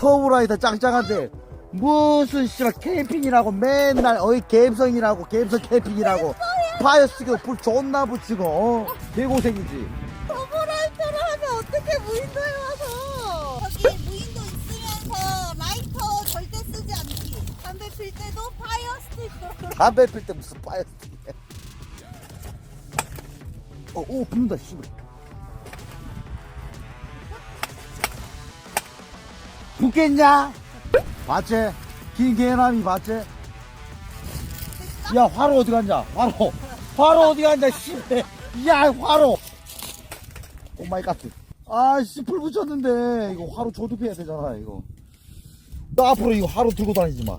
터보라이터 짱짱한데 무슨 씨발 캠핑이라고 맨날 어이 갬성이라고 갬성 캠핑이라고 파이어 쓰고 불 존나 붙이고 개고생이지. 터보라이터를 하면 어떻게 무인도에 와서 거기 무인도 있으면서 라이터 절대 쓰지 않기. 담배 필 때도 파이어 스틱. 담배 필 때 무슨 파이어 스틱이야. 오 붙는다 씨발. 붙겠냐? 봤지? 긴 개남이 봤지? 야 화로 어디 갔냐? 화로 어디 갔냐 씨발. 야 화로. 오 마이 갓. 아씨 불 붙였는데 이거 화로 조립해야 되잖아 이거. 너 앞으로 이거 화로 들고 다니지 마.